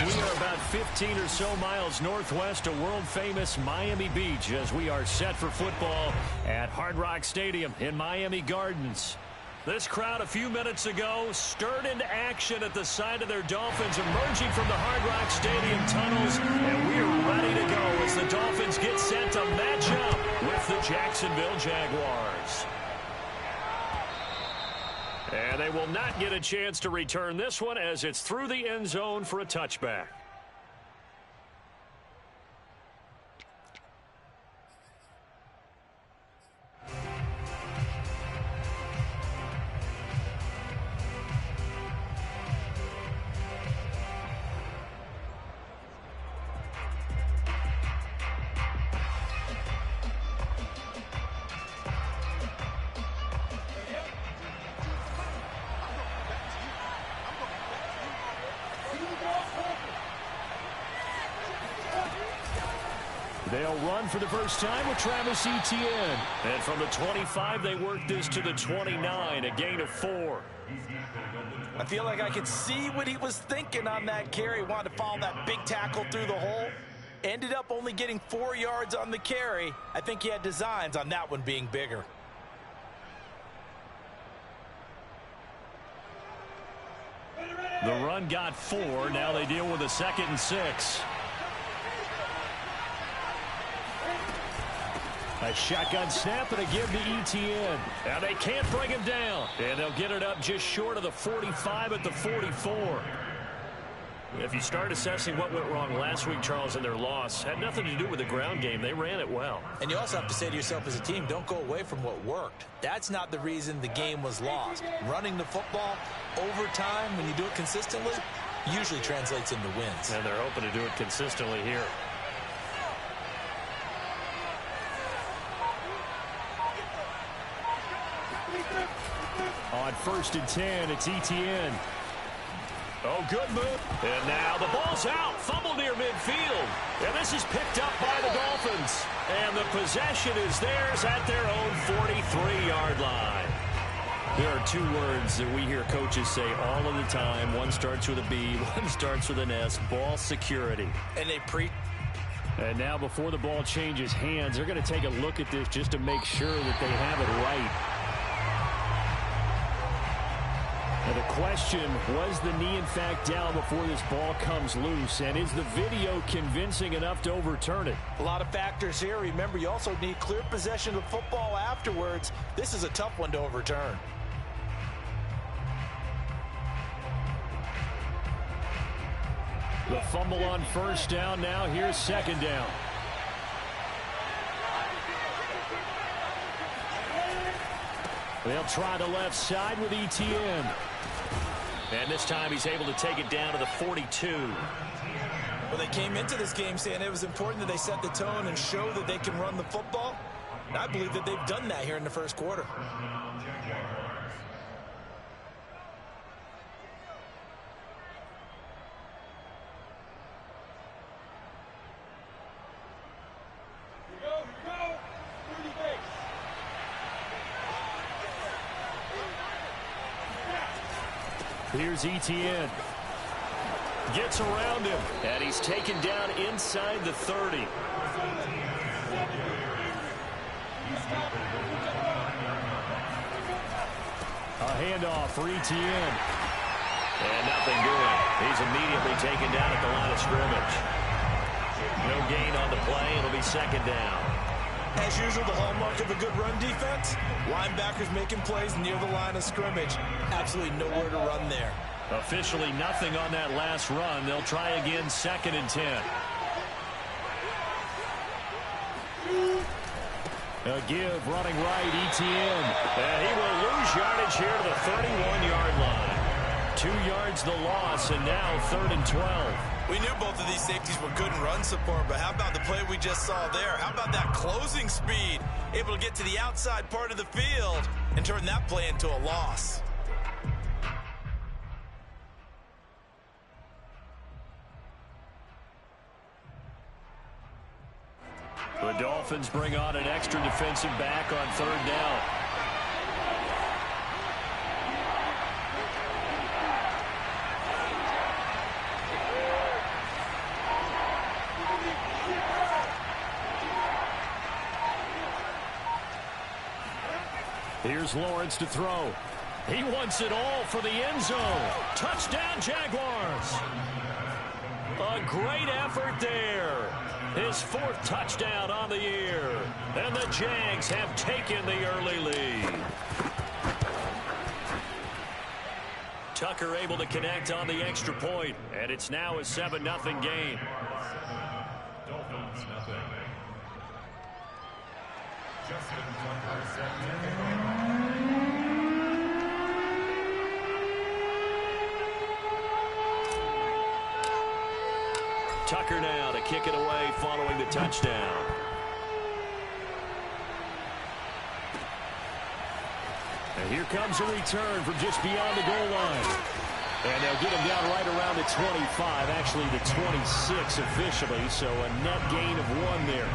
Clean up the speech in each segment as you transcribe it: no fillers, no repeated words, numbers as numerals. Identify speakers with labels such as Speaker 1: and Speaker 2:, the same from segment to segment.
Speaker 1: We are about 15 or so miles northwest of world-famous Miami Beach as we are set for football at Hard Rock Stadium in Miami Gardens. This crowd a few minutes ago stirred into action at the sight of their Dolphins emerging from the Hard Rock Stadium tunnels, and we are ready to go as the Dolphins get set to match up with the Jacksonville Jaguars. And they will not get a chance to return this one as it's through the end zone for a touchback. They'll run for the first time with Travis Etienne. And from the 25, they work this to the 29, a gain of 4.
Speaker 2: I feel like I could see what he was thinking on that carry. Wanted to follow that big tackle through the hole. Ended up only getting 4 yards on the carry. I think he had designs on that one being bigger.
Speaker 1: The run got 4. Now they deal with a 2nd and 6. A shotgun snap and a give to Etienne. Now they can't bring him down. And they'll get it up just short of the 45 at the 44. If you start assessing what went wrong last week, Charles, in their loss, had nothing to do with the ground game. They ran it well.
Speaker 2: And you also have to say to yourself as a team, don't go away from what worked. That's not the reason the game was lost. Running the football over time, when you do it consistently, usually translates into wins.
Speaker 1: And they're hoping to do it consistently here. On 1st and 10, it's Etienne. Oh, good move. And now the ball's out. Fumble near midfield. And this is picked up by the Dolphins. And the possession is theirs at their own 43-yard line. There are 2 words that we hear coaches say all of the time. One starts with a B, one starts with an S. Ball security.
Speaker 2: And they preach.
Speaker 1: And now before the ball changes hands, they're going to take a look at this just to make sure that they have it right. And the question, was the knee in fact down before this ball comes loose? And is the video convincing enough to overturn it?
Speaker 2: A lot of factors here. Remember, you also need clear possession of the football afterwards. This is a tough one to overturn.
Speaker 1: The fumble on 1st down. Now here's 2nd down. They'll try the left side with Etienne. And this time he's able to take it down to the 42.
Speaker 2: Well, they came into this game saying it was important that they set the tone and show that they can run the football. And I believe that they've done that here in the 1st quarter.
Speaker 1: Here's Etienne. Gets around him. And he's taken down inside the 30. A handoff for Etienne. And nothing doing. He's immediately taken down at the line of scrimmage. No gain on the play. It'll be 2nd down.
Speaker 2: As usual, the hallmark of a good run defense, linebackers making plays near the line of scrimmage. Absolutely nowhere to run there.
Speaker 1: Officially nothing on that last run. They'll try again, 2nd and 10. A give, running right, Etienne. And he will lose yardage here to the 31-yard line. 2 yards the loss, and now 3rd and 12.
Speaker 2: We knew both of these safeties were good in run support, but how about the play we just saw there? How about that closing speed? Able to get to the outside part of the field and turn that play into a loss.
Speaker 1: The Dolphins bring on an extra defensive back on 3rd down. Here's Lawrence to throw. He wants it all for the end zone. Touchdown, Jaguars. A great effort there. His 4th touchdown on the year. And the Jags have taken the early lead. Tucker able to connect on the extra point, and it's now a 7-0 game.
Speaker 3: Dolphins nothing. Justin Tucker set.
Speaker 1: Tucker now to kick it away following the touchdown. And here comes a return from just beyond the goal line. And they'll get him down right around the 25, actually the 26 officially, so a net gain of 1 there.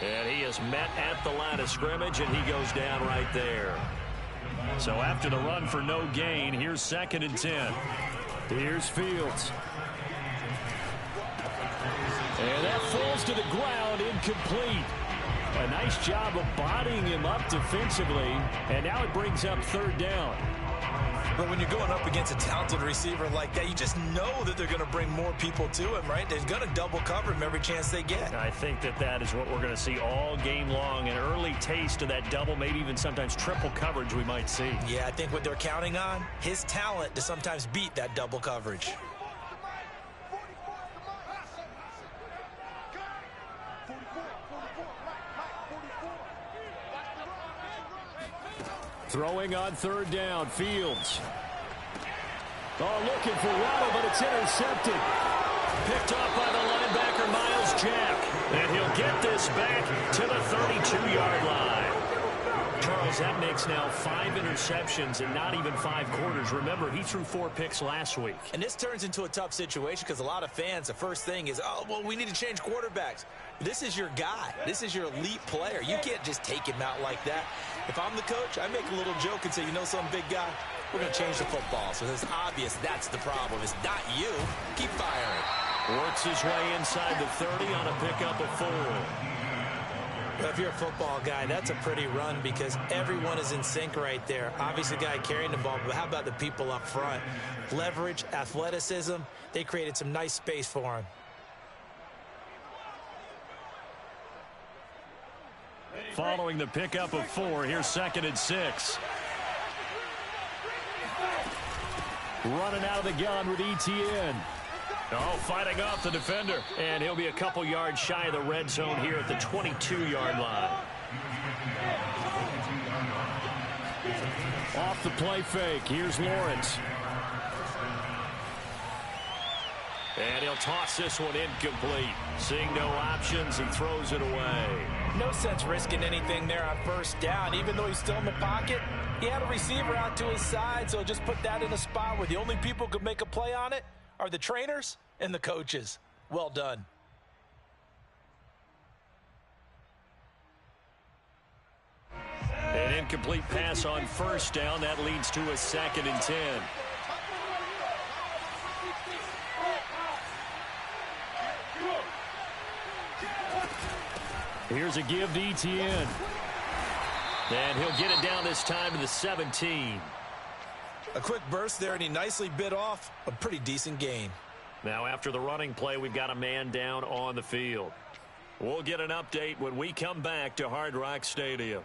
Speaker 1: And he is met at the line of scrimmage, and he goes down right there. So after the run for no gain, here's 2nd and 10. Here's Fields. And that falls to the ground, incomplete. A nice job of bodying him up defensively, and now it brings up 3rd down.
Speaker 2: But when you're going up against a talented receiver like that, you just know that they're going to bring more people to him, right? They're going to double cover him every chance they get.
Speaker 1: I think that is what we're going to see all game long, an early taste of that double, maybe even sometimes triple coverage we might see.
Speaker 2: Yeah, I think what they're counting on, his talent to sometimes beat that double coverage.
Speaker 1: Throwing on 3rd down, Fields. Oh, looking for Waddle, but it's intercepted. Picked off by the linebacker, Miles Jack. And he'll get this back to the 32-yard line. Charles, that makes now 5 interceptions in not even 5 quarters. Remember, he threw 4 picks last week.
Speaker 2: And this turns into a tough situation because a lot of fans, the first thing is, oh, well, we need to change quarterbacks. This is your guy. This is your elite player. You can't just take him out like that. If I'm the coach, I make a little joke and say, you know something, big guy? We're going to change the football. So it's obvious that's the problem. It's not you. Keep firing.
Speaker 1: Works his way inside the 30 on a pickup of 4.
Speaker 2: Well, if you're a football guy, that's a pretty run because everyone is in sync right there. Obviously, the guy carrying the ball, but how about the people up front? Leverage, athleticism, they created some nice space for him.
Speaker 1: Following the pickup of 4, here's 2nd and 6. Running out of the gun with ETN. Oh, fighting off the defender. And he'll be a couple yards shy of the red zone here at the 22-yard line. Off the play fake. Here's Lawrence. And he'll toss this one incomplete. Seeing no options, he throws it away.
Speaker 2: No sense risking anything there on 1st down. Even though he's still in the pocket, he had a receiver out to his side, so just put that in a spot where the only people who could make a play on it are the trainers and the coaches. Well done.
Speaker 1: An incomplete pass on 1st down. That leads to a 2nd and 10. Here's a give to ETN. And he'll get it down this time to the 17.
Speaker 2: A quick burst there, and he nicely bit off a pretty decent gain.
Speaker 1: Now, after the running play, we've got a man down on the field. We'll get an update when we come back to Hard Rock Stadium.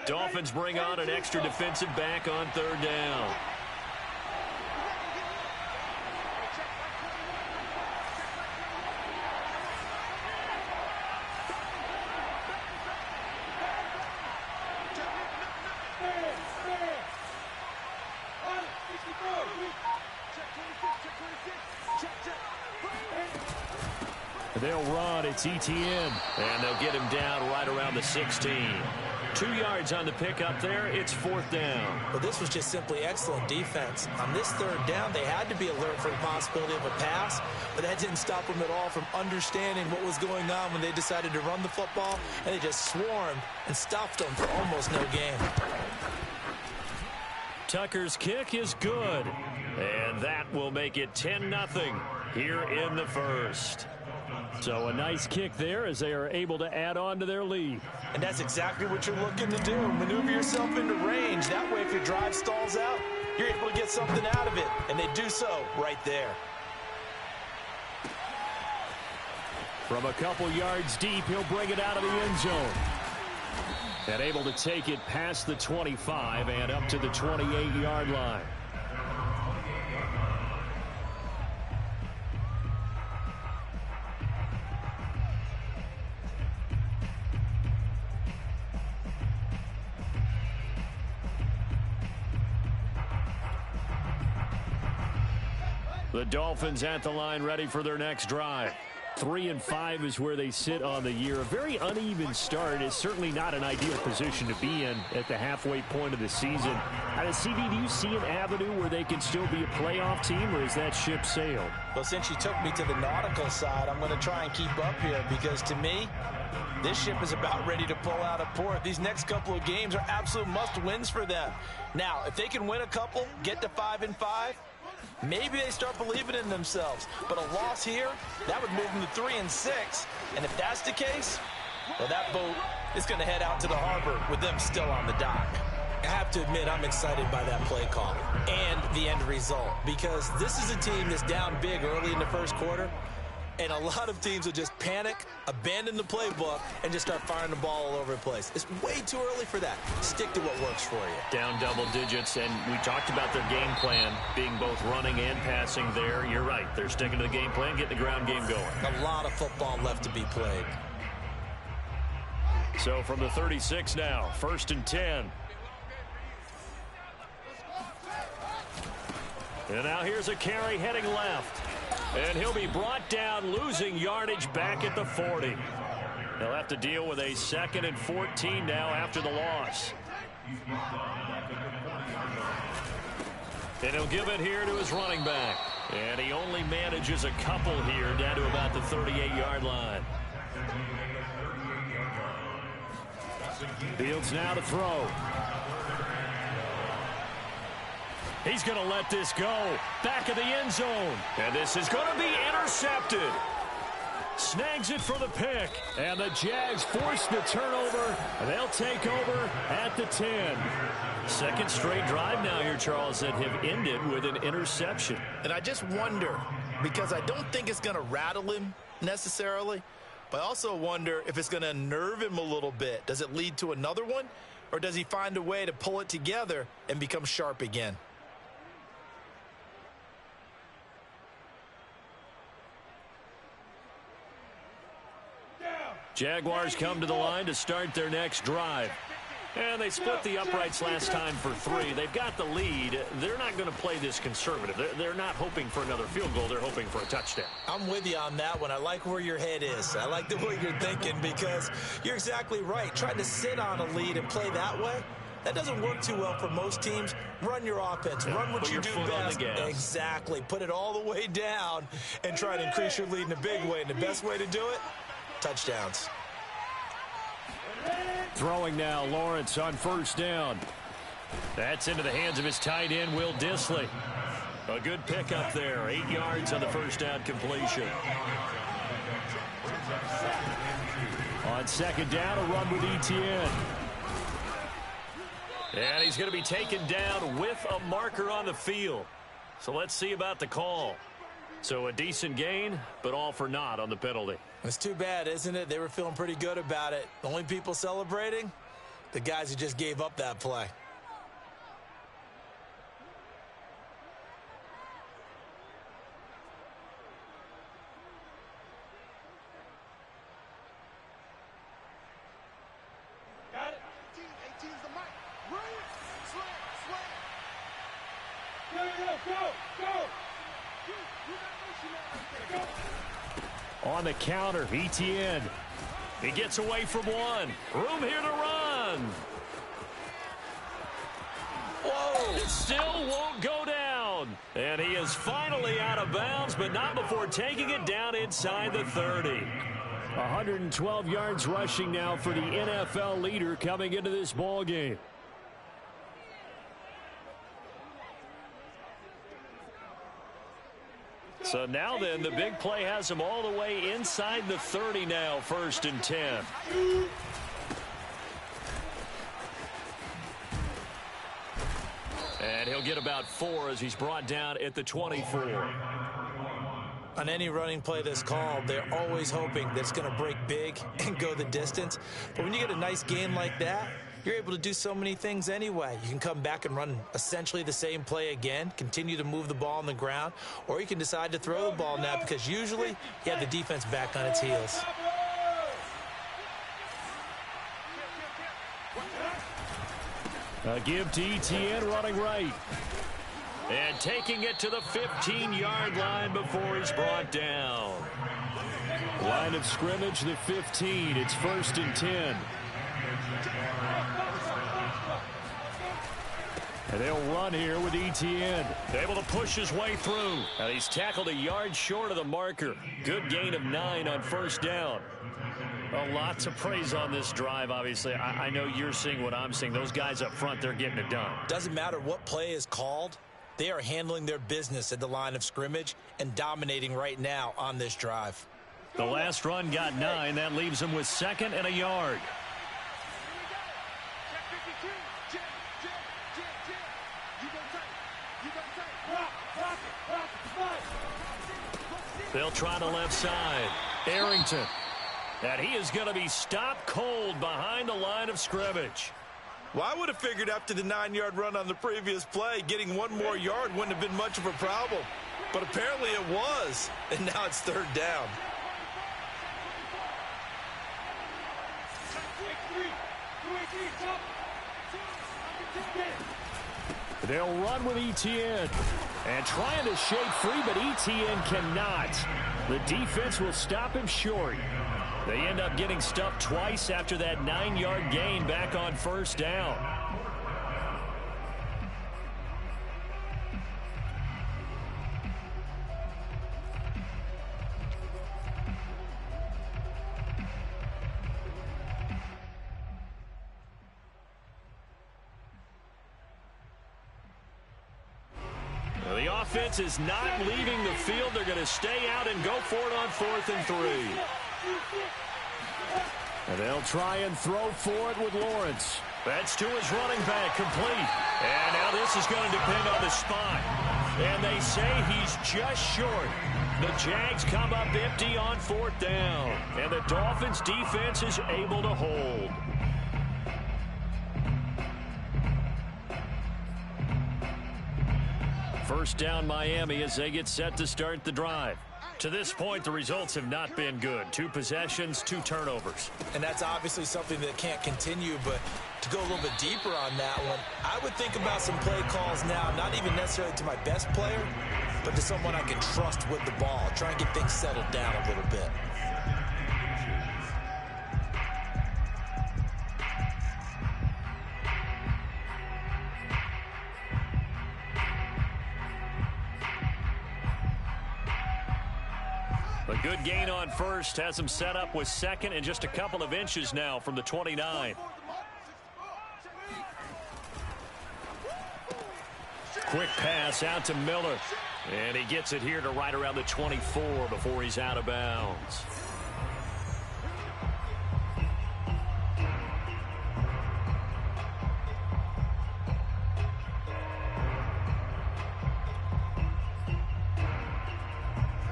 Speaker 1: Dolphins bring on an extra defensive back on 3rd down. They'll run. It's Etienne. And they'll get him down right around the 16. 2 yards on the pickup there. It's 4th down.
Speaker 2: Well, this was just simply excellent defense. On this 3rd down, they had to be alert for the possibility of a pass, but that didn't stop them at all from understanding what was going on when they decided to run the football, and they just swarmed and stuffed them for almost no gain.
Speaker 1: Tucker's kick is good, and that will make it 10-0 here in the first. So a nice kick there as they are able to add on to their lead.
Speaker 2: And that's exactly what you're looking to do. Maneuver yourself into range. That way, if your drive stalls out, you're able to get something out of it. And they do so right there.
Speaker 1: From a couple yards deep, he'll bring it out of the end zone. And able to take it past the 25 and up to the 28-yard line. The Dolphins at the line ready for their next drive. 3-5 is where they sit on the year. A very uneven start is certainly not an ideal position to be in at the halfway point of the season. CD, do you see an avenue where they can still be a playoff team, or is that ship sailed?
Speaker 2: Well, since you took me to the nautical side, I'm going to try and keep up here because to me, this ship is about ready to pull out of port. These next couple of games are absolute must-wins for them. Now, if they can win a couple, get to 5-5, maybe they start believing in themselves. But a loss here, that would move them to 3-6. And if that's the case, well, that boat is going to head out to the harbor with them still on the dock. I have to admit, I'm excited by that play call and the end result because this is a team that's down big early in the first quarter, and a lot of teams will just panic, abandon the playbook, and just start firing the ball all over the place. It's way too early for that. Stick to what works for you.
Speaker 1: Down double digits, and we talked about their game plan being both running and passing there. You're right. They're sticking to the game plan, getting the ground game going.
Speaker 2: A lot of football left to be played.
Speaker 1: So from the 36 now, 1st and 10. And now here's a carry heading left. And he'll be brought down, losing yardage back at the 40. They'll have to deal with a 2nd and 14 now after the loss. And he'll give it here to his running back. And he only manages a couple here down to about the 38-yard line. Fields now to throw. He's going to let this go. Back of the end zone. And this is going to be intercepted. Snags it for the pick. And the Jags force the turnover. They'll take over at the 10. Second straight drive now here, Charles, that have ended with an interception.
Speaker 2: And I just wonder, because I don't think it's going to rattle him necessarily, but I also wonder if it's going to unnerve him a little bit. Does it lead to another one? Or does he find a way to pull it together and become sharp again?
Speaker 1: Jaguars come to the line to start their next drive. And they split the uprights last time for 3. They've got the lead. They're not going to play this conservative. They're not hoping for another field goal. They're hoping for a touchdown.
Speaker 2: I'm with you on that one. I like where your head is. I like the way you're thinking because you're exactly right. Trying to sit on a lead and play that way, that doesn't work too well for most teams. Run your offense. Run what you do best. Exactly. Put it all the way down and try to increase your lead in a big way. And the best way to do it, touchdowns.
Speaker 1: Throwing now, Lawrence on 1st down. That's into the hands of his tight end, Will Dissly. A good pickup there. 8 yards on the 1st down completion. On 2nd down, a run with Etienne. And he's going to be taken down with a marker on the field. So let's see about the call. So a decent gain, but all for naught on the penalty.
Speaker 2: It's too bad, isn't it? They were feeling pretty good about it. The only people celebrating, the guys who just gave up that play.
Speaker 3: Got it. 18's the mic. Run it. Slam. Go. You got motion now. Go.
Speaker 1: On the counter, Etienne. He gets away from one. Room here to run. Whoa! It still won't go down. And he is finally out of bounds, but not before taking it down inside the 30. 112 yards rushing now for the NFL leader coming into this ball game. So now then, the big play has him all the way inside the 30 now, 1st and 10. And he'll get about 4 as he's brought down at the 24.
Speaker 2: On any running play that's called, they're always hoping that it's going to break big and go the distance. But when you get a nice gain like that, you're able to do so many things anyway. You can come back and run essentially the same play again, continue to move the ball on the ground, or you can decide to throw the ball now because usually you have the defense back on its heels.
Speaker 1: A give to Etienne running right. And taking it to the 15-yard line before he's brought down. Line of scrimmage, the 15. It's 1st and 10. And they'll run here with Etienne. Able to push his way through. And he's tackled a yard short of the marker. Good gain of 9 on 1st down. A lot to praise on this drive, obviously. I know you're seeing what I'm seeing. Those guys up front, they're getting it done.
Speaker 2: Doesn't matter what play is called. They are handling their business at the line of scrimmage and dominating right now on this drive.
Speaker 1: The last run got 9. That leaves him with 2nd and a yard. They'll try the left side. Arrington. And he is going to be stopped cold behind the line of scrimmage.
Speaker 2: Well, I would have figured after the 9-yard run on the previous play, getting 1 more yard wouldn't have been much of a problem. But apparently it was, and now it's 3rd down.
Speaker 1: They'll run with Etienne. And trying to shake free, but Etienne cannot. The defense will stop him short. They end up getting stuffed twice after that 9-yard gain back on 1st down. Well, the offense is not leaving the field. They're going to stay out and go for it on 4th and 3. And they'll try and throw for it with Lawrence. That's to his running back, complete. And now this is going to depend on the spot. And they say he's just short. The Jags come up empty on 4th down. And the Dolphins defense is able to hold. First down Miami as they get set to start the drive. To this point, the results have not been good. 2 possessions, 2 turnovers.
Speaker 2: And that's obviously something that can't continue, but to go a little bit deeper on that one, I would think about some play calls now, not even necessarily to my best player, but to someone I can trust with the ball. Try and get things settled down a little bit.
Speaker 1: A good gain on 1st has him set up with 2nd and just a couple of inches now from the 29. Quick pass out to Miller. And he gets it here to right around the 24 before he's out of bounds.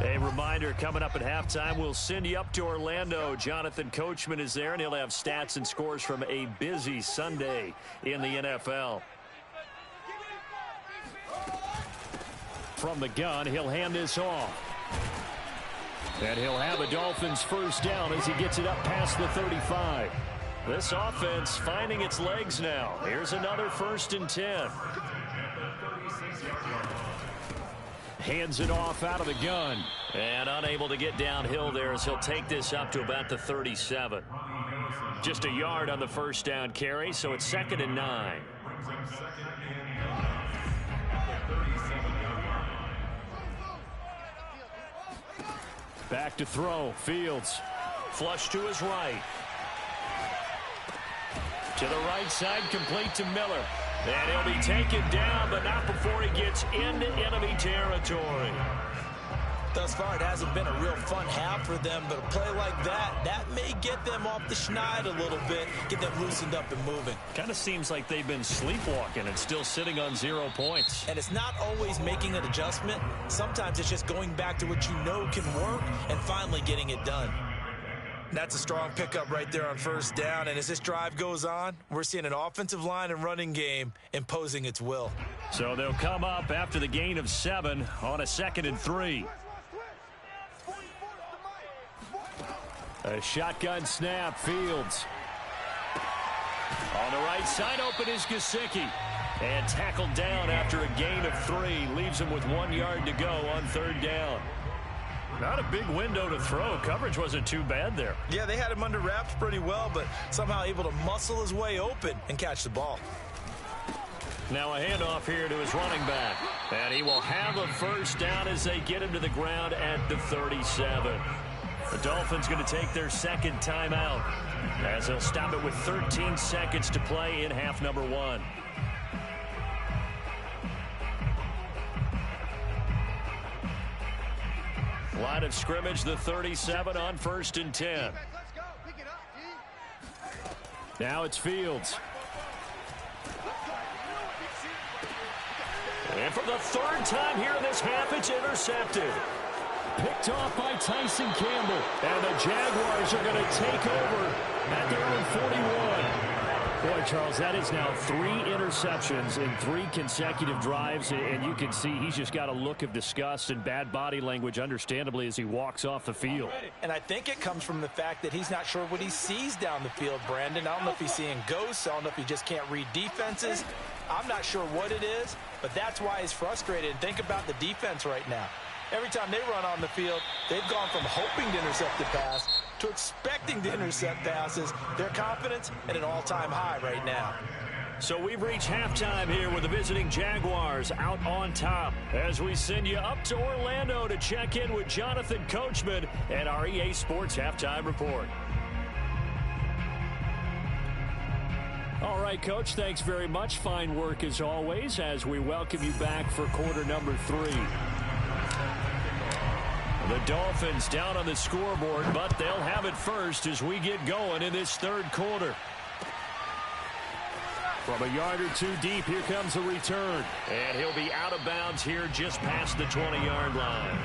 Speaker 1: A reminder, coming up at halftime, we'll send you up to Orlando. Jonathan Coachman is there, and he'll have stats and scores from a busy Sunday in the NFL. From the gun, he'll hand this off. And he'll have a Dolphins 1st down as he gets it up past the 35. This offense finding its legs now. Here's another 1st and 10. Hands it off out of the gun. And unable to get downhill there as he'll take this up to about the 37. Just a yard on the first down carry, so it's 2nd and 9. Back to throw. Fields. Flush to his right. To the right side, complete to Miller. And he'll be taken down, but not before he gets into enemy territory.
Speaker 2: Thus far, it hasn't been a real fun half for them, but a play like that may get them off the schneid a little bit, get them loosened up and moving.
Speaker 1: Kind of seems like they've been sleepwalking and still sitting on 0 points.
Speaker 2: And it's not always making an adjustment. Sometimes it's just going back to what you know can work and finally getting it done. That's a strong pickup right there on first down, and as this drive goes on, we're seeing an offensive line and running game imposing its will.
Speaker 1: So they'll come up after the gain of 7 on a 2nd and 3. A shotgun snap. Fields. On the right side, open is Gesicki. And tackled down after a gain of 3. Leaves him with 1 yard to go on 3rd down. Not a big window to throw. Coverage wasn't too bad there.
Speaker 2: Yeah, they had him under wraps pretty well, but somehow able to muscle his way open and catch the ball.
Speaker 1: Now a handoff here to his running back. And he will have a first down as they get him to the ground at the 37. The Dolphins going to take their 2nd timeout as they'll stop it with 13 seconds to play in half number 1. Line of scrimmage, the 37 on 1st and 10. Now it's Fields. And for the 3rd time here in this half, it's intercepted. Picked off by Tyson Campbell. And the Jaguars are going to take over at their own 41. Boy, Charles, that is now 3 interceptions in 3 consecutive drives. And you can see he's just got a look of disgust and bad body language, understandably, as he walks off the field.
Speaker 2: And I think it comes from the fact that he's not sure what he sees down the field, Brandon. I don't know if he's seeing ghosts. I don't know if he just can't read defenses. I'm not sure what it is, but that's why he's frustrated. And think about the defense right now. Every time they run on the field, they've gone from hoping to intercept the pass to expecting to intercept passes. Their confidence at an all-time high right now.
Speaker 1: So we've reached halftime here with the visiting Jaguars out on top as we send you up to Orlando to check in with Jonathan Coachman and our EA Sports Halftime Report. All right, Coach, thanks very much. Fine work as always as we welcome you back for quarter number 3. The Dolphins down on the scoreboard, but they'll have it first as we get going in this 3rd quarter. From a yard or 2 deep, here comes a return. And he'll be out of bounds here just past the 20-yard line.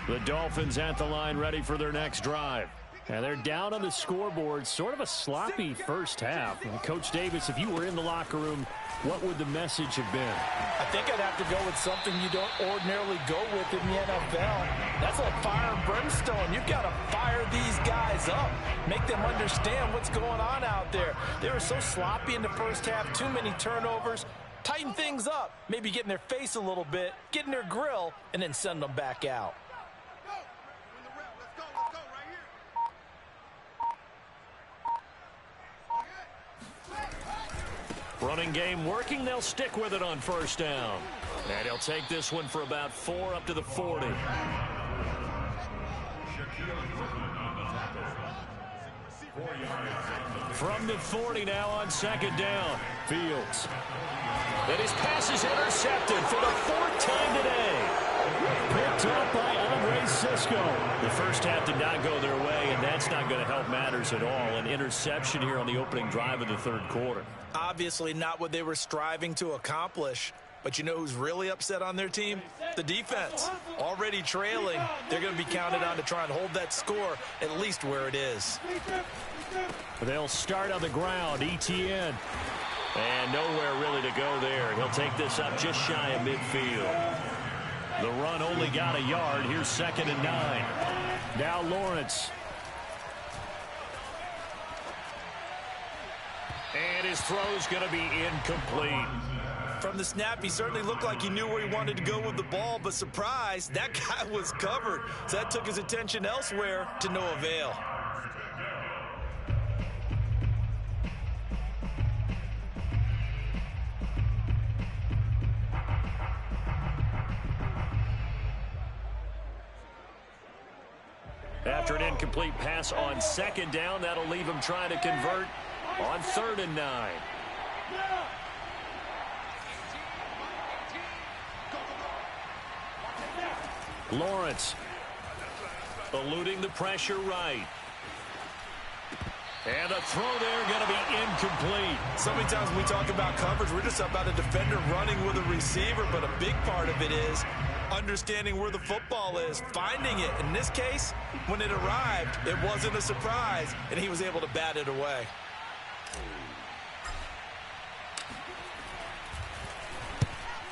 Speaker 1: The Dolphins at the line ready for their next drive. And they're down on the scoreboard, sort of a sloppy first half. And Coach Davis, if you were in the locker room, what would the message have been?
Speaker 2: I think I'd have to go with something you don't ordinarily go with in the NFL. That's like fire and brimstone. You've got to fire these guys up, make them understand what's going on out there. They were so sloppy in the first half, too many turnovers. Tighten things up, maybe get in their face a little bit, get in their grill, and then send them back out.
Speaker 1: Running game working. They'll stick with it on first down. And he'll take this one for about 4 up to the 40. From the 40 now on 2nd down. Fields. And his pass is intercepted for the 4th time today. Picked up by Andre Cisco. The first half did not go their way, and that's not going to help matters at all. An interception here on the opening drive of the 3rd quarter.
Speaker 2: Obviously not what they were striving to accomplish. But you know who's really upset on their team? The defense. Already trailing. They're going to be counted on to try and hold that score at least where it is.
Speaker 1: They'll start on the ground. Etienne. And nowhere really to go there. He'll take this up just shy of midfield. The run only got a yard. Here's 2nd and 9. Now Lawrence. And his throw's going to be incomplete.
Speaker 2: From the snap, he certainly looked like he knew where he wanted to go with the ball, but surprise, that guy was covered. So that took his attention elsewhere to no avail.
Speaker 1: After an incomplete pass on second down, that'll leave him trying to convert on 3rd and 9. Lawrence eluding the pressure right. And a throw there going to be incomplete.
Speaker 2: So many times when we talk about coverage, we're just about a defender running with a receiver, but a big part of it is understanding where the football is, finding it. In this case, when it arrived, it wasn't a surprise, and he was able to bat it away.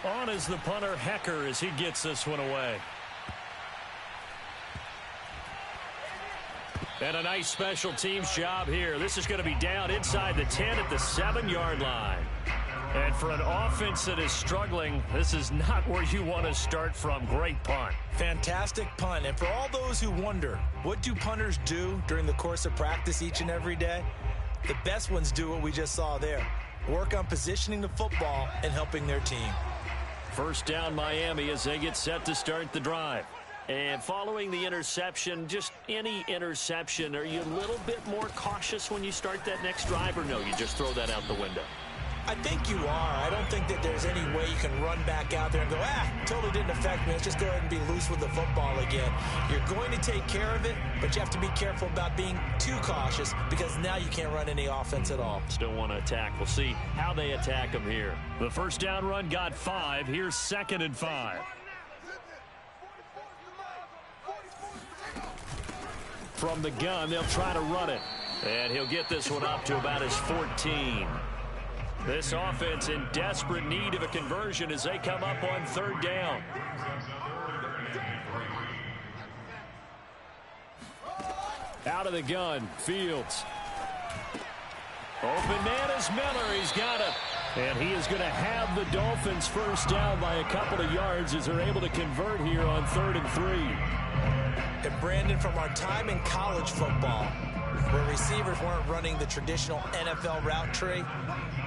Speaker 1: On is the punter, Hecker, as he gets this one away. And a nice special teams job here. This is going to be down inside the 10 at the 7-yard line. And for an offense that is struggling, this is not where you want to start from. Great punt.
Speaker 2: Fantastic punt. And for all those who wonder, what do punters do during the course of practice each and every day? The best ones do what we just saw there. Work on positioning the football and helping their team.
Speaker 1: First down Miami as they get set to start the drive. And following the interception, just any interception, are you a little bit more cautious when you start that next drive, or no, you just throw that out the window?
Speaker 2: I think you are. I don't think that there's any way you can run back out there and go, totally didn't affect me. Let's just go ahead and be loose with the football again. You're going to take care of it, but you have to be careful about being too cautious because now you can't run any offense at all.
Speaker 1: Still want to attack. We'll see how they attack them here. The first down run got 5. Here's 2nd and 5. From the gun, they'll try to run it. And he'll get this one up to about his 14. This offense in desperate need of a conversion as they come up on 3rd down. Out of the gun, Fields. Open man is Miller. He's got it. And he is going to have the Dolphins first down by a couple of yards as they're able to convert here on 3rd and 3.
Speaker 2: And Brandon, from our time in college football, where receivers weren't running the traditional NFL route tree,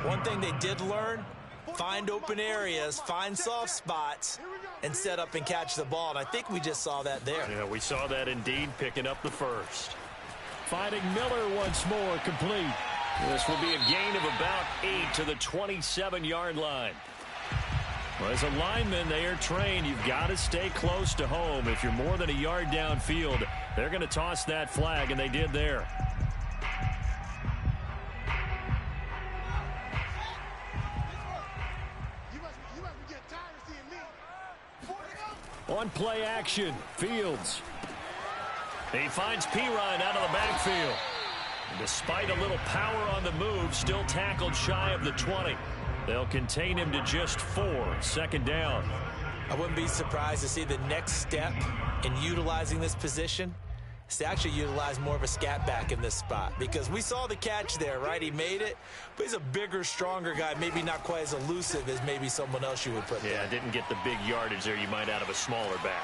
Speaker 2: one thing they did learn, find open areas, find soft spots, and set up and catch the ball. And I think we just saw that there.
Speaker 1: Yeah, we saw that indeed, picking up the first. Finding Miller once more, complete. This will be a gain of about 8 to the 27-yard line. Well, as a lineman, they are trained. You've got to stay close to home. If you're more than a yard downfield, they're going to toss that flag, and they did there. On play action, Fields. He finds Pirine out of the backfield. Despite a little power on the move, still tackled shy of the 20. They'll contain him to just 4. 2nd down.
Speaker 2: I wouldn't be surprised to see the next step in utilizing this position is to actually utilize more of a scat back in this spot, because we saw the catch there, right? He made it, but he's a bigger, stronger guy, maybe not quite as elusive as maybe someone else you would put there.
Speaker 1: Yeah, didn't get the big yardage there you might out of a smaller back.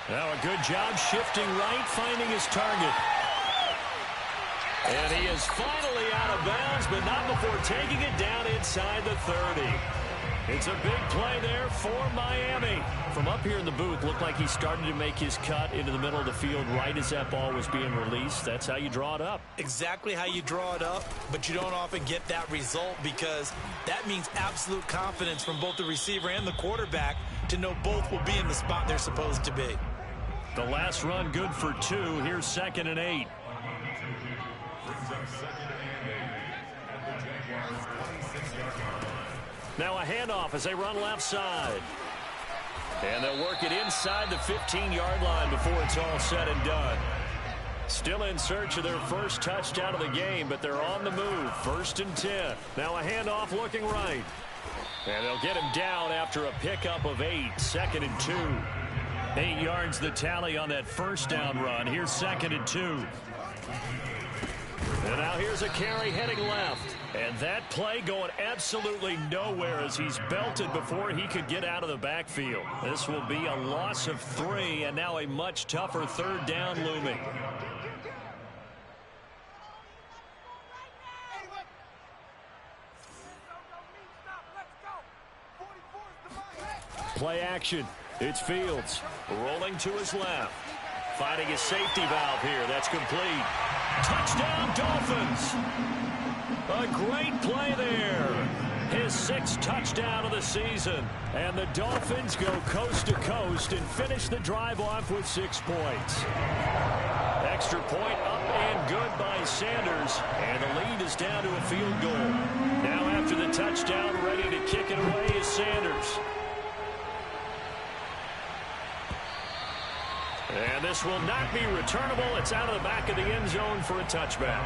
Speaker 1: Now a good job shifting right, finding his target. And he is finally out of bounds, but not before taking it down inside the 30. It's a big play there for Miami. From up here in the booth, looked like he started to make his cut into the middle of the field right as that ball was being released. That's how you draw it up.
Speaker 2: Exactly how you draw it up, but you don't often get that result because that means absolute confidence from both the receiver and the quarterback to know both will be in the spot they're supposed to be.
Speaker 1: The last run good for 2. Here's 2nd and 8. Now a handoff as they run left side. And they'll work it inside the 15-yard line before it's all said and done. Still in search of their first touchdown of the game, but they're on the move. 1st and 10. Now a handoff looking right. And they'll get him down after a pickup of 8. 2nd and 2. 8 yards the tally on that first down run. Here's 2nd and 2. And now here's a carry heading left. And that play going absolutely nowhere as he's belted before he could get out of the backfield. This will be a loss of 3, and now a much tougher third down looming. Play action. It's Fields rolling to his left. Finding his safety valve here. That's complete. Touchdown, Dolphins. A great play there. His 6th touchdown of the season. And the Dolphins go coast to coast and finish the drive off with 6 points. Extra point up and good by Sanders. And the lead is down to a field goal. Now after the touchdown, ready to kick it away is Sanders. And this will not be returnable. It's out of the back of the end zone for a touchback.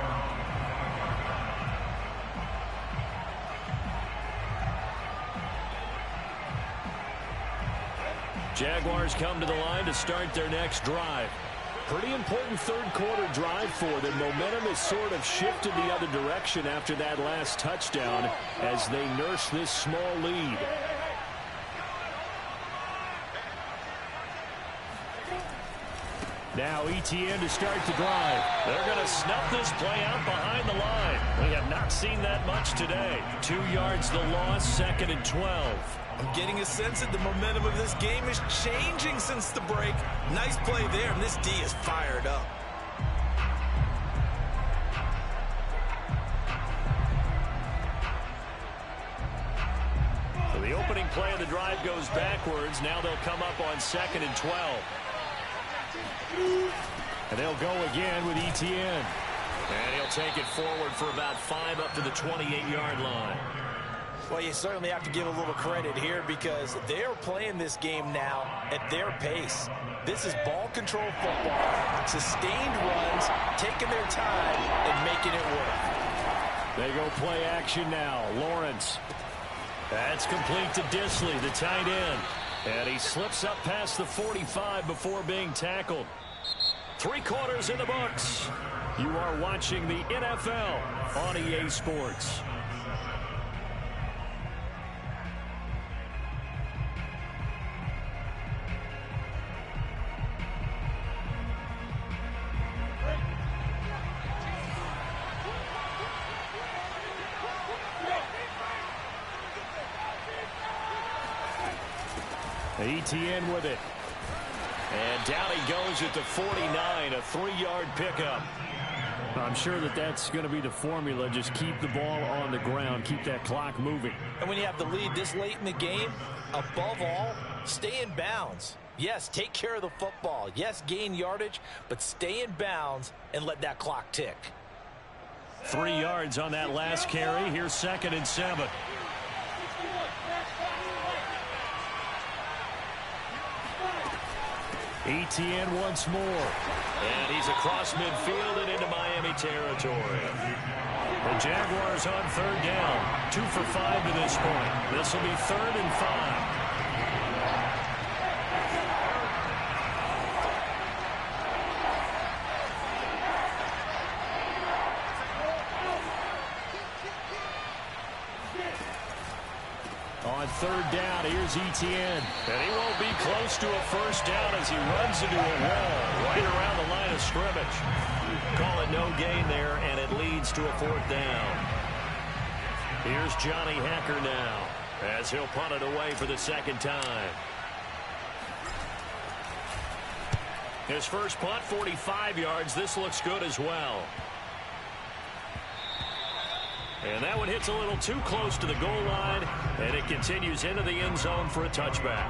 Speaker 1: Jaguars come to the line to start their next drive. Pretty important third-quarter drive for them. Momentum has sort of shifted the other direction after that last touchdown as they nurse this small lead. Now ETN to start the drive. They're going to snuff this play out behind the line. We have not seen that much today. 2 yards the loss, 2nd and 12.
Speaker 2: I'm getting a sense that the momentum of this game is changing since the break. Nice play there, and this D is fired up.
Speaker 1: So the opening play of the drive goes backwards. Now they'll come up on 2nd and 12. And they'll go again with ETN. And he'll take it forward for about 5 up to the 28-yard line.
Speaker 2: Well, you certainly have to give a little credit here because they're playing this game now at their pace. This is ball control football, sustained runs, taking their time and making it work.
Speaker 1: They go play action now. Lawrence. That's complete to Disley, the tight end. And he slips up past the 45 before being tackled. 3 quarters in the books. You are watching the NFL on EA Sports. ETN with it. And down he goes at the 49, a 3-yard pickup. I'm sure that that's going to be the formula. Just keep the ball on the ground. Keep that clock moving.
Speaker 2: And when you have the lead this late in the game, above all, stay in bounds. Yes, take care of the football. Yes, gain yardage, but stay in bounds and let that clock tick.
Speaker 1: 3 yards on that last carry. Here's 2nd and 7. ETN once more. And he's across midfield and into Miami territory. The Jaguars on 3rd down. 2 for 5 to this point. This will be 3rd and 5. On 3rd down, here's ETN. And he won't be close to a first down as he runs into a wall right around the line of scrimmage. Call it no gain there, and it leads to a 4th down. Here's Johnny Hekker now as he'll punt it away for the 2nd time. His first punt, 45 yards. This looks good as well. And that one hits a little too close to the goal line, and it continues into the end zone for a touchback.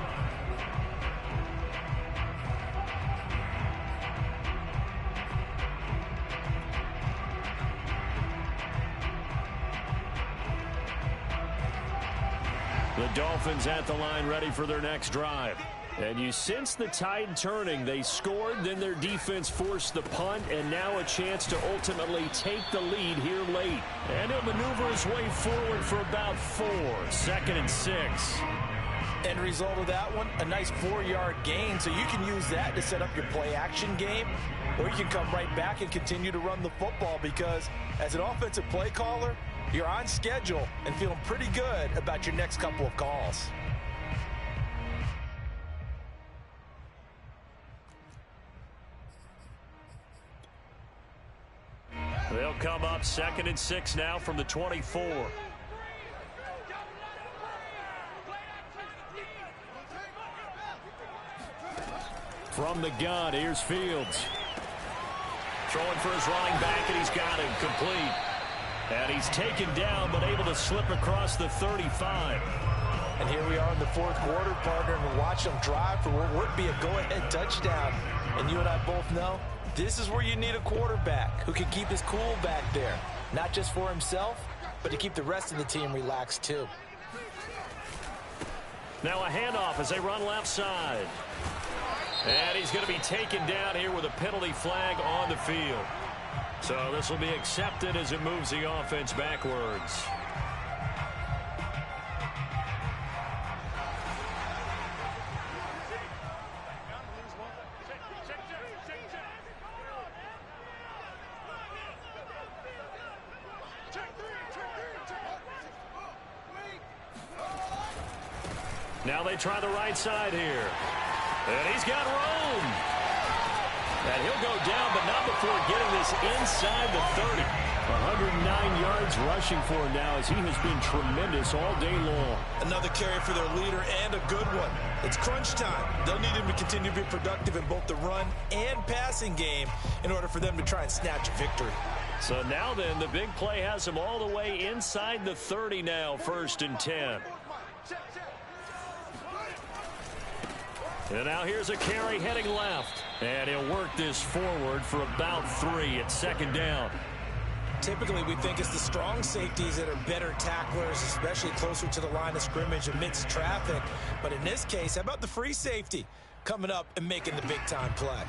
Speaker 1: The Dolphins at the line ready for their next drive. And you sense the tide turning. They scored, then their defense forced the punt, and now a chance to ultimately take the lead here late. And he'll maneuver his way forward for about 4. 2nd and 6.
Speaker 2: End result of that one, a nice 4-yard gain, so you can use that to set up your play-action game. or you can come right back and continue to run the football, because as an offensive play caller, you're on schedule and feeling pretty good about your next couple of calls.
Speaker 1: They'll come up 2nd and 6 now from the 24. From the gun, here's Fields. Throwing for his running back, and he's got him complete. And he's taken down, but able to slip across the 35.
Speaker 2: And here we are in the fourth quarter, partner, and we're watching them drive for what would be a go-ahead touchdown. And you and I both know this is where you need a quarterback who can keep his cool back there. Not just for himself, but to keep the rest of the team relaxed too.
Speaker 1: Now a handoff as they run left side. And he's going to be taken down here with a penalty flag on the field. So this will be accepted as it moves the offense backwards. Now they try the right side here. And he's got room. And he'll go down, but not before getting this inside the 30. 109 yards rushing for him now, as he has been tremendous all day long.
Speaker 2: Another carry for their leader, and a good one. It's crunch time. They'll need him to continue to be productive in both the run and passing game in order for them to try and snatch a victory.
Speaker 1: So now then, the big play has him all the way inside the 30 now, 1st and 10. And now here's a carry heading left. And he'll work this forward for about 3 at 2nd down.
Speaker 2: Typically, we think it's the strong safeties that are better tacklers, especially closer to the line of scrimmage amidst traffic. But in this case, how about the free safety coming up and making the big-time play?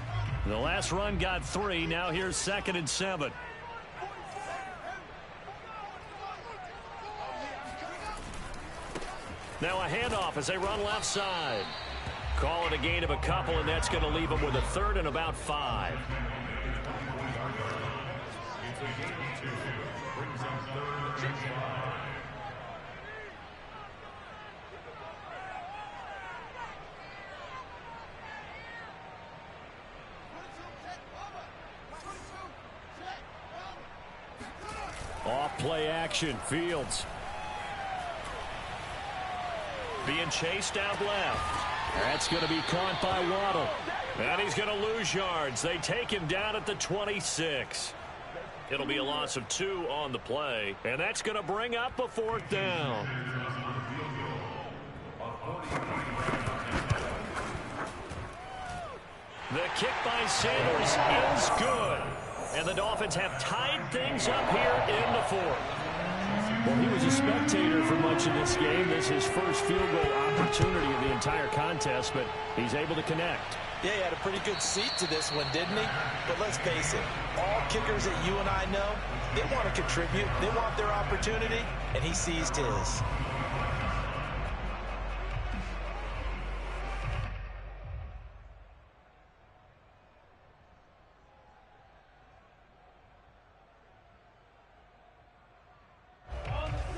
Speaker 1: The last run got 3. Now here's 2nd and 7. Now a handoff as they run left side. Call it a gain of a couple, and that's going to leave them with a 3rd and about 5. Off play action, Fields. Being chased out left. That's going to be caught by Waddle. And he's going to lose yards. They take him down at the 26. It'll be a loss of 2 on the play. And that's going to bring up a 4th down. The kick by Sanders is good. And the Dolphins have tied things up here in the 4th. Well, he was a spectator for much of this game. This is his first field goal opportunity of the entire contest, but he's able to connect.
Speaker 2: Yeah, he had a pretty good seat to this one, didn't he? But let's face it, all kickers that you and I know, they want to contribute. They want their opportunity, and he seized his.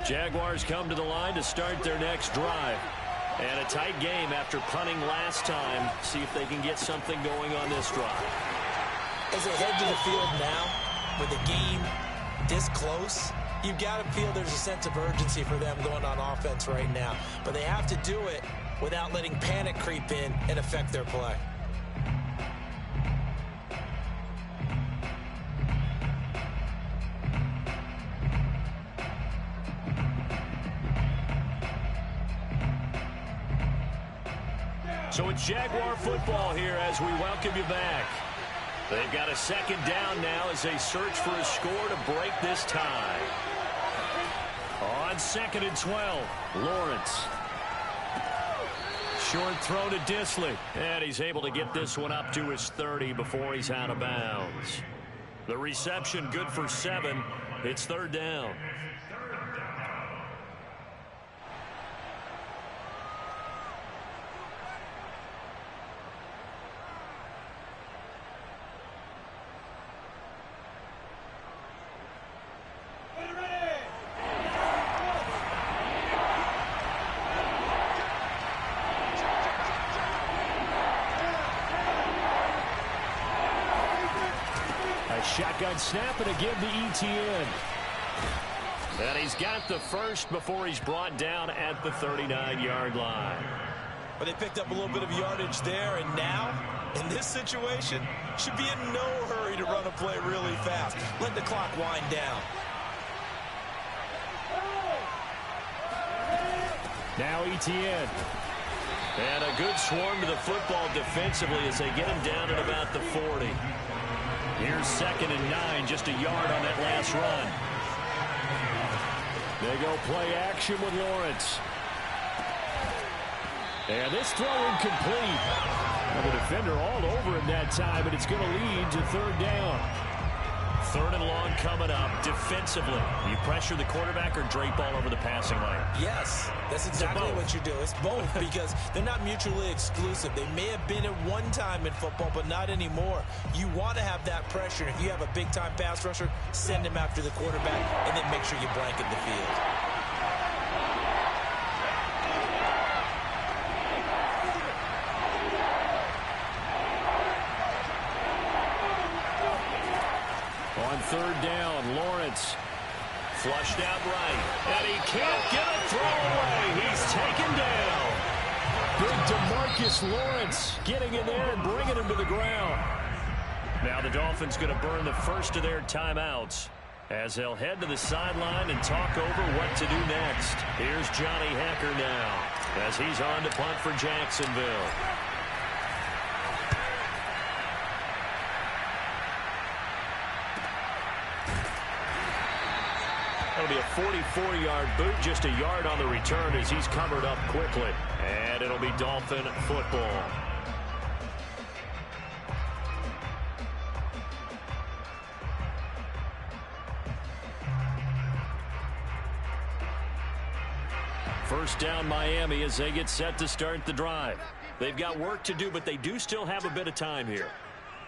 Speaker 1: Jaguars come to the line to start their next drive. And a tight game after punting last time. See if they can get something going on this drive.
Speaker 2: As they head to the field now, with the game this close, you've got to feel there's a sense of urgency for them going on offense right now. But they have to do it without letting panic creep in and affect their play.
Speaker 1: So it's Jaguar football here as we welcome you back. They've got a 2nd down now as they search for a score to break this tie. On 2nd and 12, Lawrence. Short throw to Dissly. And he's able to get this one up to his 30 before he's out of bounds. The reception good for 7. It's 3rd down. Shotgun snap and a give to ETN. And he's got the first before he's brought down at the 39-yard line.
Speaker 2: But they picked up a little bit of yardage there, and now, in this situation, should be in no hurry to run a play really fast. Let the clock wind down.
Speaker 1: Now ETN. And a good swarm to the football defensively as they get him down at about the 40. Here's 2nd and 9, just a yard on that last run. They go play action with Lawrence. And this throw incomplete. And the defender all over him that time, and it's going to lead to 3rd down. 3rd and long coming up. Defensively, you pressure the quarterback or drape all over the passing lane?
Speaker 2: Yes, that's exactly what you do. It's both because they're not mutually exclusive. They may have been at one time in football, but not anymore. You want to have that pressure. If you have a big-time pass rusher, send him after the quarterback, and then make sure you blanket the field.
Speaker 1: On 3rd down, Lawrence flushed out right, and he can't get a throw away. He's taken down. Big DeMarcus Lawrence getting in there and bringing him to the ground. Now the Dolphins going to burn the first of their timeouts as they'll head to the sideline and talk over what to do next. Here's Johnny Hekker now as he's on to punt for Jacksonville. That'll be a 44-yard boot, just a yard on the return as he's covered up quickly. And it'll be Dolphin football. First down Miami as they get set to start the drive. They've got work to do, but they do still have a bit of time here.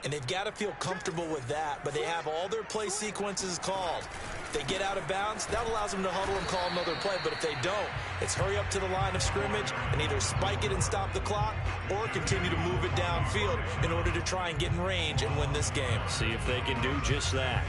Speaker 2: And they've got to feel comfortable with that, but they have all their play sequences called. If they get out of bounds, that allows them to huddle and call another play, but if they don't, it's hurry up to the line of scrimmage and either spike it and stop the clock or continue to move it downfield in order to try and get in range and win this game.
Speaker 1: See if they can do just that.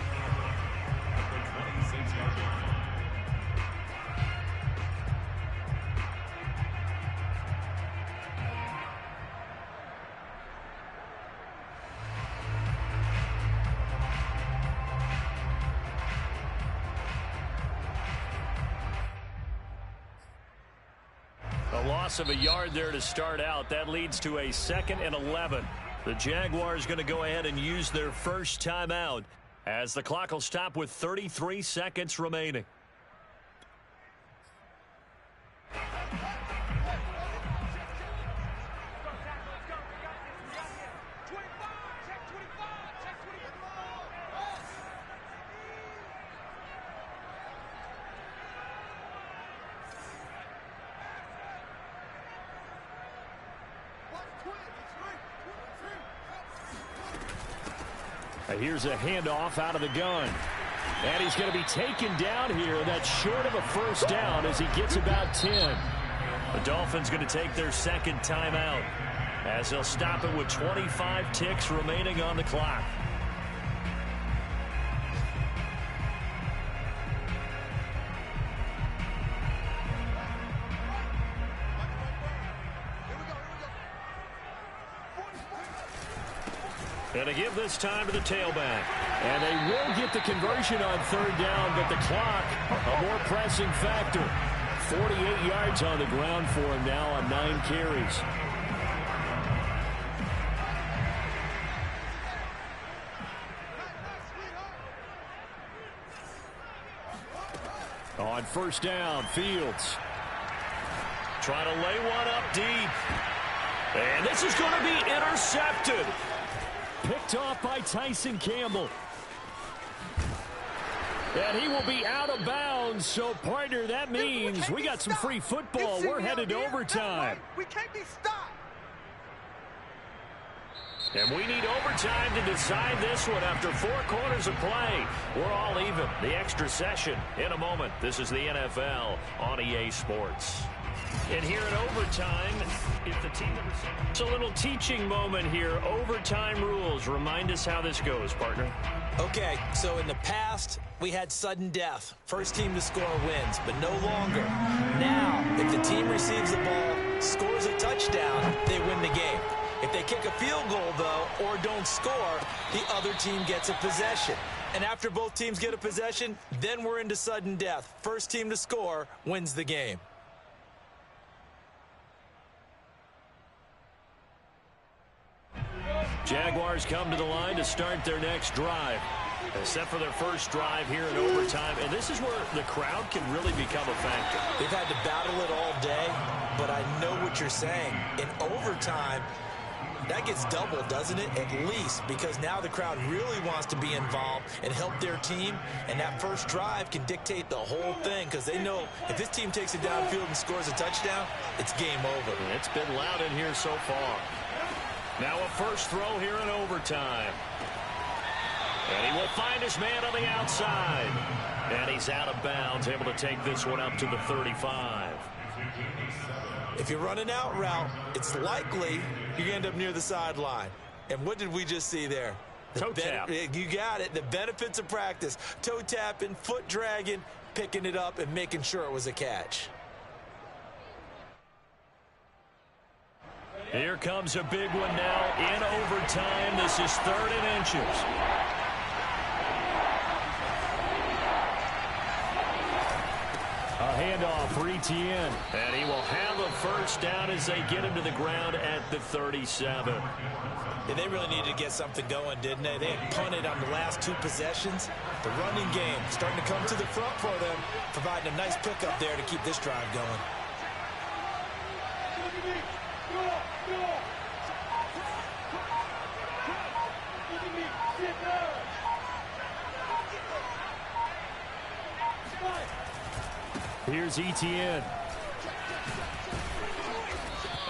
Speaker 1: Loss of a yard there to start out. That leads to a 2nd and 11. The Jaguars going to go ahead and use their first timeout as the clock will stop with 33 seconds remaining. Here's a handoff out of the gun. And he's going to be taken down here. That's short of a first down as he gets about 10. The Dolphins going to take their second timeout as they'll stop it with 25 ticks remaining on the clock. And a give this time to the tailback. And they will get the conversion on 3rd down, but the clock, a more pressing factor. 48 yards on the ground for him now on 9 carries. On 1st down, Fields. Trying to lay one up deep. And this is going to be intercepted. Picked off by Tyson Campbell. And he will be out of bounds. So, partner, that means we got some free football. We're headed to overtime.
Speaker 3: We can't be stopped.
Speaker 1: And we need overtime to decide this one after 4 quarters of play. We're all even. The extra session in a moment. This is the NFL on EA Sports. And here in overtime, if the team that receives... It's a little teaching moment here. Overtime rules. Remind us how this goes, partner.
Speaker 2: Okay, so in the past, we had sudden death. First team to score wins, but no longer. Now, if the team receives the ball, scores a touchdown, they win the game. If they kick a field goal, though, or don't score, the other team gets a possession. And after both teams get a possession, then we're into sudden death. First team to score wins the game.
Speaker 1: Jaguars come to the line to start their next drive. Except for their first drive here in overtime. And this is where the crowd can really become a factor.
Speaker 2: They've had to battle it all day, but I know what you're saying. In overtime, that gets doubled, doesn't it? At least, because now the crowd really wants to be involved and help their team. And that first drive can dictate the whole thing because they know if this team takes it downfield and scores a touchdown, it's game over.
Speaker 1: It's been loud in here so far. Now a first throw here in overtime. And he will find his man on the outside. And he's out of bounds, able to take this one up to the 35.
Speaker 2: If you run an out route, it's likely you end up near the sideline. And what did we just see there?
Speaker 1: Toe tap.
Speaker 2: You got it. The benefits of practice. Toe tapping, foot dragging, picking it up, and making sure it was a catch.
Speaker 1: Here comes a big one now in overtime. This is 3rd and inches. A handoff for Etienne. And he will have a first down as they get him to the ground at the 37.
Speaker 2: Yeah, they really needed to get something going, didn't they? They had punted on the last 2 possessions. The running game starting to come to the front for them, providing a nice pickup there to keep this drive going.
Speaker 1: Here's Etienne.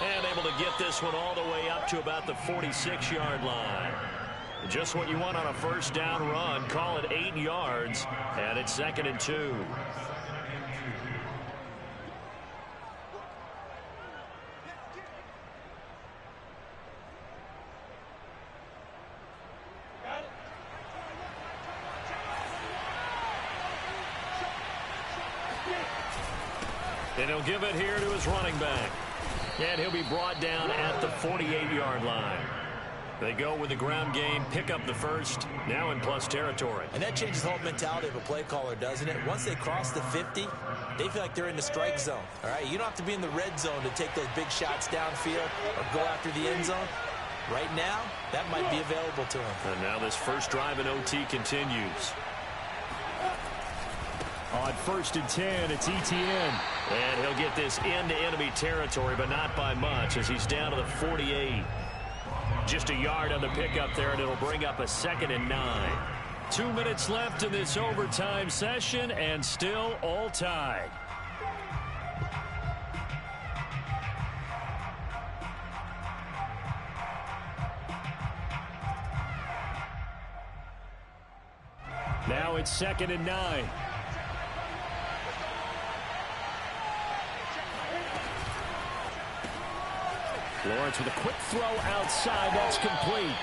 Speaker 1: And able to get this one all the way up to about the 46-yard line. Just what you want on a first down run. Call it 8 yards. And it's 2nd and 2. And he'll give it here to his running back. And he'll be brought down at the 48-yard line. They go with the ground game, pick up the first, now in plus territory.
Speaker 2: And that changes the whole mentality of a play caller, doesn't it? Once they cross the 50, they feel like they're in the strike zone. All right, you don't have to be in the red zone to take those big shots downfield or go after the end zone. Right now, that might be available to them.
Speaker 1: And now this first drive in OT continues. On 1st and 10, it's Etienne. And he'll get this into enemy territory, but not by much as he's down to the 48. Just a yard on the pickup there, and it'll bring up a 2nd and 9. 2 minutes left in this overtime session, and still all tied. Now it's 2nd and 9. Lawrence with a quick throw outside. That's complete.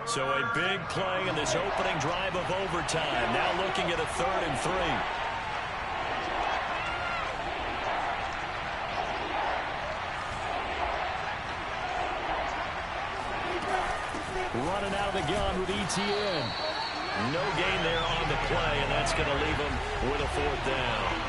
Speaker 1: So a big play in this opening drive of overtime. Now looking at a 3rd and 3. Running out of the gun with Etienne. No gain there on the play, and that's going to leave him with a 4th down.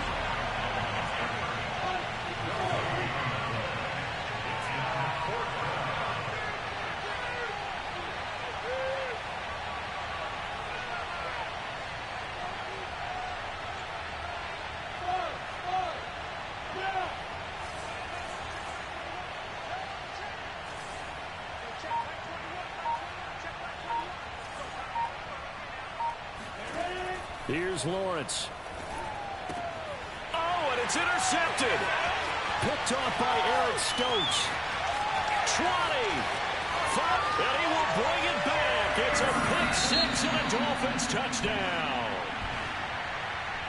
Speaker 1: Here's Lawrence. Oh, and it's intercepted. Picked off by Eric Stokes. 20. 5, and he will bring it back. It's a pick 6 and a Dolphins touchdown.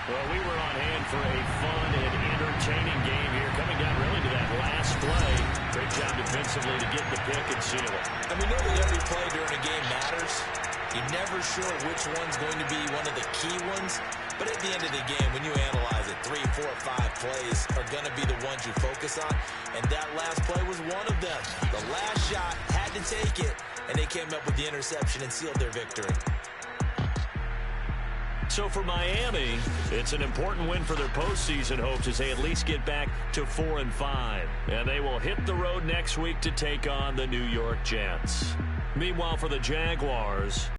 Speaker 1: Well, we were on hand for a fun and entertaining game here, coming down really to that last play. Great job defensively to get the pick and seal it.
Speaker 2: And we know that every play during a game matters. You're never sure which one's going to be one of the key ones. But at the end of the game, when you analyze it, 3, 4, 5 plays are going to be the ones you focus on. And that last play was one of them. The last shot had to take it, and they came up with the interception and sealed their victory.
Speaker 1: So for Miami, it's an important win for their postseason hopes as they at least get back to 4-5. And they will hit the road next week to take on the New York Jets. Meanwhile, for the Jaguars,